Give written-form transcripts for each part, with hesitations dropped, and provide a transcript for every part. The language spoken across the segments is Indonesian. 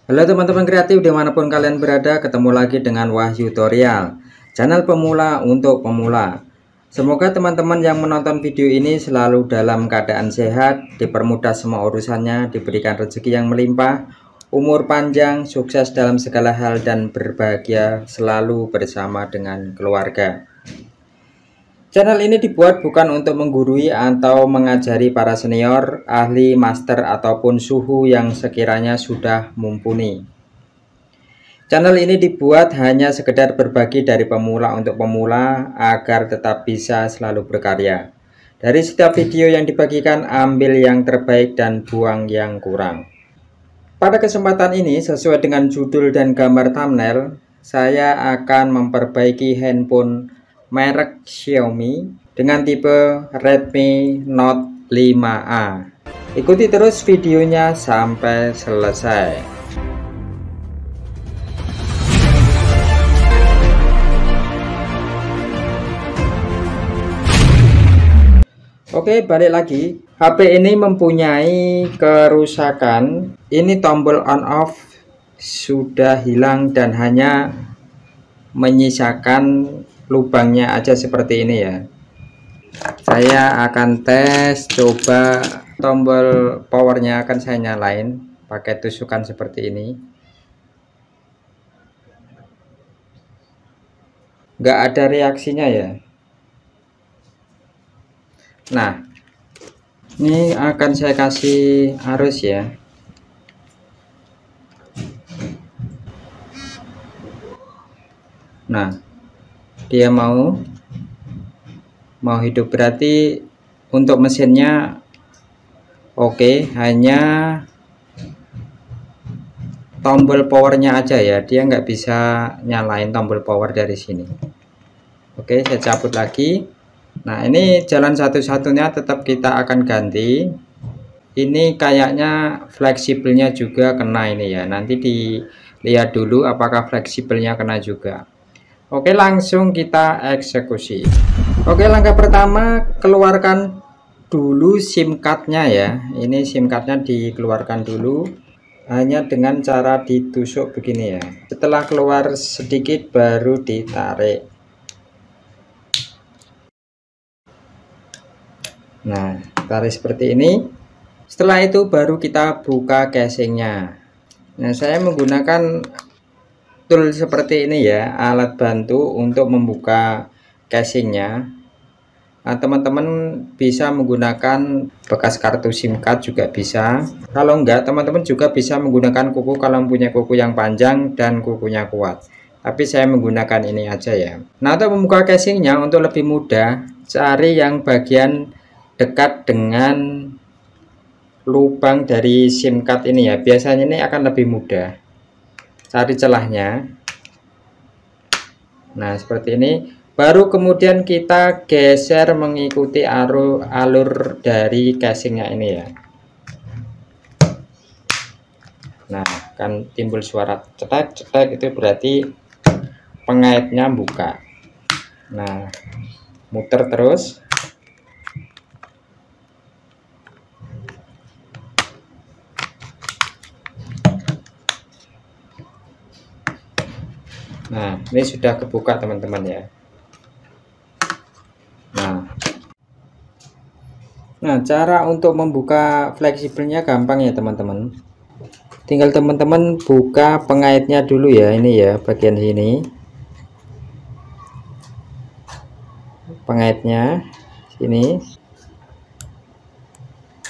Halo teman-teman kreatif dimanapun kalian berada, ketemu lagi dengan Wahyu Tutorial, channel pemula untuk pemula. Semoga teman-teman yang menonton video ini selalu dalam keadaan sehat, dipermudah semua urusannya, diberikan rezeki yang melimpah, umur panjang, sukses dalam segala hal, dan berbahagia selalu bersama dengan keluarga. Channel ini dibuat bukan untuk menggurui atau mengajari para senior, ahli, master, ataupun suhu yang sekiranya sudah mumpuni. Channel ini dibuat hanya sekedar berbagi dari pemula untuk pemula agar tetap bisa selalu berkarya. Dari setiap video yang dibagikan, ambil yang terbaik dan buang yang kurang. Pada kesempatan ini, sesuai dengan judul dan gambar thumbnail, saya akan memperbaiki handphone merek Xiaomi dengan tipe Redmi Note 5A. Ikuti terus videonya sampai selesai. Oke, balik lagi. HP ini mempunyai kerusakan. Ini tombol on off sudah hilang dan hanya menyisakan lubangnya aja seperti ini ya. Saya akan tes, coba tombol powernya akan saya nyalain pakai tusukan seperti ini. Nggak ada reaksinya ya. Nah, ini akan saya kasih arus ya. Nah, dia mau hidup, berarti untuk mesinnya oke, hanya tombol powernya aja ya, dia nggak bisa nyalain tombol power dari sini. Oke, saya cabut lagi. Nah, ini jalan satu-satunya tetap kita akan ganti. Ini kayaknya fleksibelnya juga kena ini ya, nanti dilihat dulu apakah fleksibelnya kena juga. Oke, langsung kita eksekusi. Oke, langkah pertama, keluarkan dulu SIM cardnya ya. Ini SIM cardnya dikeluarkan dulu hanya dengan cara ditusuk begini ya. Setelah keluar sedikit baru ditarik. Nah, tarik seperti ini. Setelah itu baru kita buka casingnya. Nah, saya menggunakan tool seperti ini ya, alat bantu untuk membuka casingnya. Nah, teman-teman bisa menggunakan bekas kartu SIM card juga bisa. Kalau enggak, teman-teman juga bisa menggunakan kuku kalau punya kuku yang panjang dan kukunya kuat. Tapi saya menggunakan ini aja ya. Nah, untuk membuka casingnya untuk lebih mudah, cari yang bagian dekat dengan lubang dari SIM card ini ya. Biasanya ini akan lebih mudah. Cari celahnya. Nah, seperti ini. Baru kemudian kita geser mengikuti alur dari casingnya ini ya. Nah, kan timbul suara cetek-cetek, itu berarti pengaitnya buka. Nah, muter terus. Nah, ini sudah kebuka teman-teman ya. Nah, cara untuk membuka fleksibelnya gampang ya teman-teman. Tinggal teman-teman buka pengaitnya dulu ya, ini ya bagian sini. Pengaitnya sini.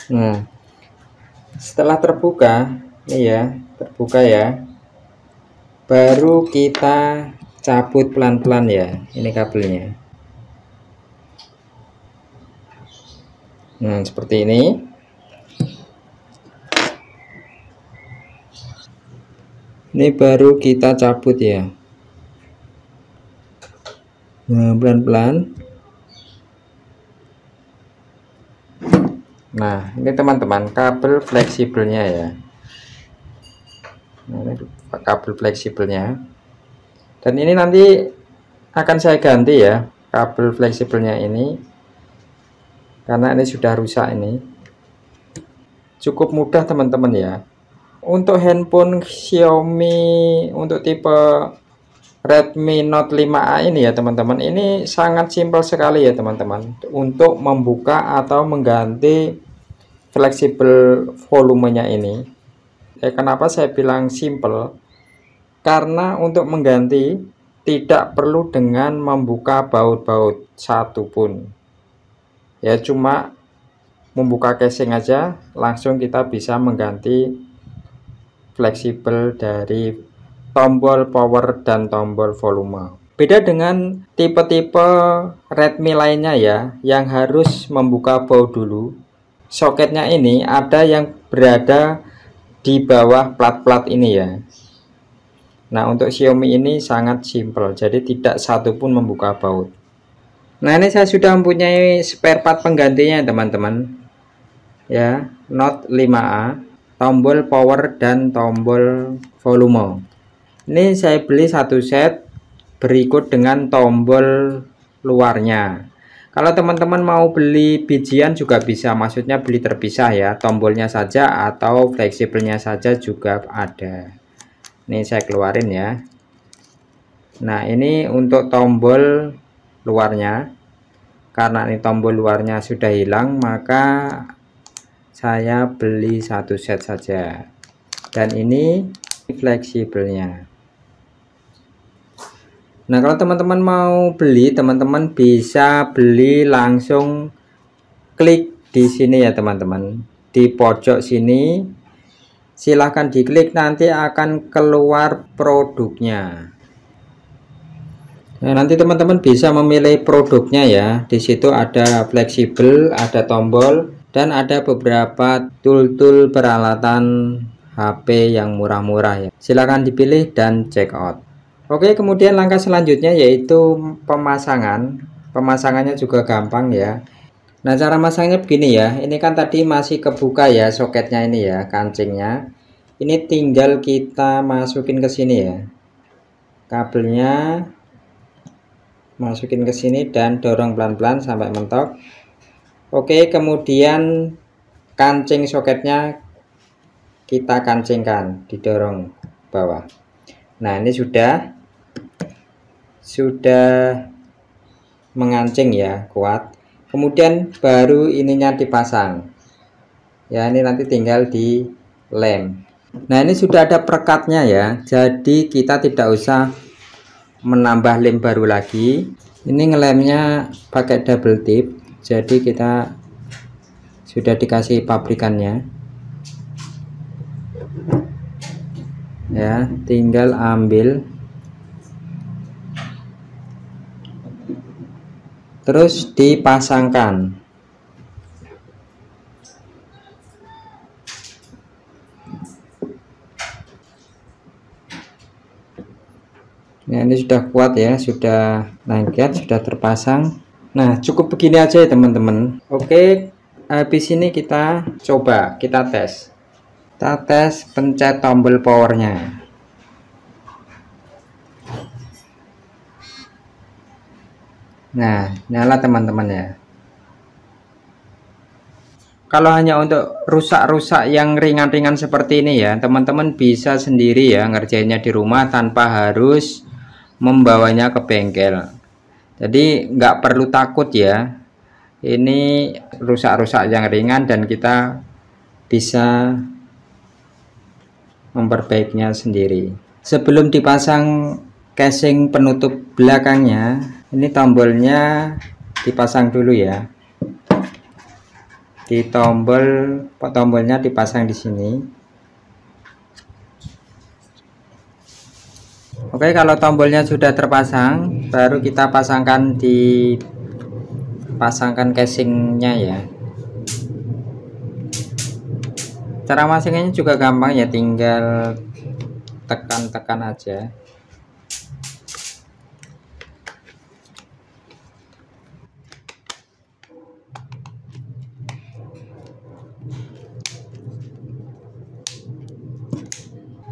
Nah, setelah terbuka, ini ya, terbuka ya. Baru kita cabut pelan-pelan ya, ini kabelnya. Nah, seperti ini. Ini baru kita cabut ya. Nah, pelan-pelan. Nah, ini teman-teman kabel fleksibelnya ya. Nah, ini kabel fleksibelnya. Dan ini nanti akan saya ganti ya kabel fleksibelnya ini, karena ini sudah rusak ini. Cukup mudah teman-teman ya. Untuk handphone Xiaomi untuk tipe Redmi Note 5A ini ya teman-teman, ini sangat simpel sekali ya teman-teman untuk membuka atau mengganti fleksibel volumenya ini. Kenapa saya bilang simple? Karena untuk mengganti tidak perlu dengan membuka baut-baut satupun. Ya cuma membuka casing aja langsung kita bisa mengganti fleksibel dari tombol power dan tombol volume. Beda dengan tipe-tipe Redmi lainnya ya, yang harus membuka baut dulu. Soketnya ini ada yang berada di bawah plat-plat ini ya. Nah, untuk Xiaomi ini sangat simpel, jadi tidak satupun membuka baut. Nah, ini saya sudah mempunyai spare part penggantinya teman-teman. Ya, Note 5A, tombol power dan tombol volume. Ini saya beli satu set berikut dengan tombol luarnya. Kalau teman-teman mau beli bijian juga bisa, maksudnya beli terpisah ya, tombolnya saja atau fleksibelnya saja juga ada. Ini saya keluarin ya. Nah, ini untuk tombol luarnya. Karena ini tombol luarnya sudah hilang, maka saya beli satu set saja. Dan ini fleksibelnya. Nah, kalau teman-teman mau beli, teman-teman bisa beli langsung klik di sini ya teman-teman. Di pojok sini silahkan diklik, nanti akan keluar produknya. Nah, nanti teman-teman bisa memilih produknya ya. Di situ ada fleksibel, ada tombol, dan ada beberapa tool-tool peralatan HP yang murah-murah ya. Silahkan dipilih dan check out. Oke, kemudian langkah selanjutnya yaitu pemasangan. Pemasangannya juga gampang ya. Nah, cara masangnya begini ya. Ini kan tadi masih kebuka ya soketnya ini ya, kancingnya. Ini tinggal kita masukin ke sini ya. Kabelnya masukin ke sini dan dorong pelan-pelan sampai mentok. Oke, kemudian kancing soketnya kita kancingkan, didorong bawah. Nah, ini sudah mengancing ya, kuat. Kemudian baru ininya dipasang ya, ini nanti tinggal di lem. Nah, ini sudah ada perekatnya ya, jadi kita tidak usah menambah lem baru lagi. Ini ngelemnya pakai double tip, jadi kita sudah dikasih pabrikannya ya, tinggal ambil terus dipasangkan. Nah, ini sudah kuat ya, sudah lengket, sudah terpasang. Nah, cukup begini aja ya teman-teman. Oke, habis ini kita coba, kita tes pencet tombol powernya. Nah, nyala teman-teman ya. Kalau hanya untuk rusak-rusak yang ringan-ringan seperti ini ya, teman-teman bisa sendiri ya ngerjainnya di rumah tanpa harus membawanya ke bengkel. Jadi nggak perlu takut ya. Ini rusak-rusak yang ringan dan kita bisa memperbaikinya sendiri. Sebelum dipasang casing penutup belakangnya, ini tombolnya dipasang dulu ya. Di tombolnya dipasang di sini. Oke, kalau tombolnya sudah terpasang, baru kita pasangkan casingnya ya. Cara masangnya juga gampang ya, tinggal tekan-tekan aja.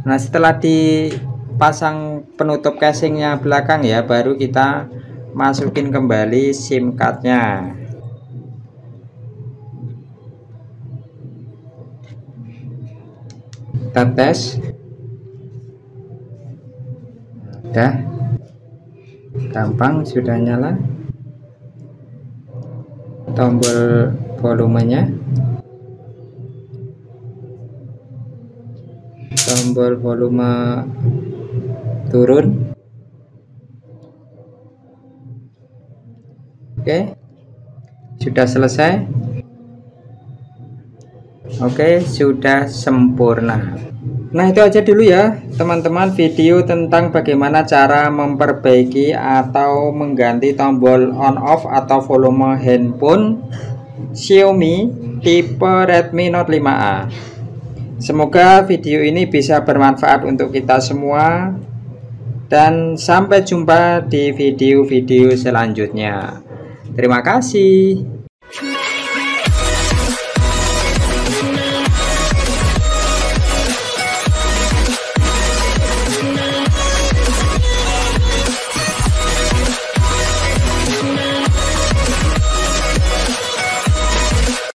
Nah, setelah dipasang penutup casingnya belakang ya, baru kita masukin kembali SIM cardnya. kita tes. Udah gampang, sudah nyala tombol volumenya, tombol volume turun. Oke, sudah selesai. Oke, sudah sempurna. Nah, itu aja dulu ya teman-teman, video tentang bagaimana cara memperbaiki atau mengganti tombol on off atau volume handphone Xiaomi tipe Redmi Note 5A. Semoga video ini bisa bermanfaat untuk kita semua, dan sampai jumpa di video-video selanjutnya. Terima kasih.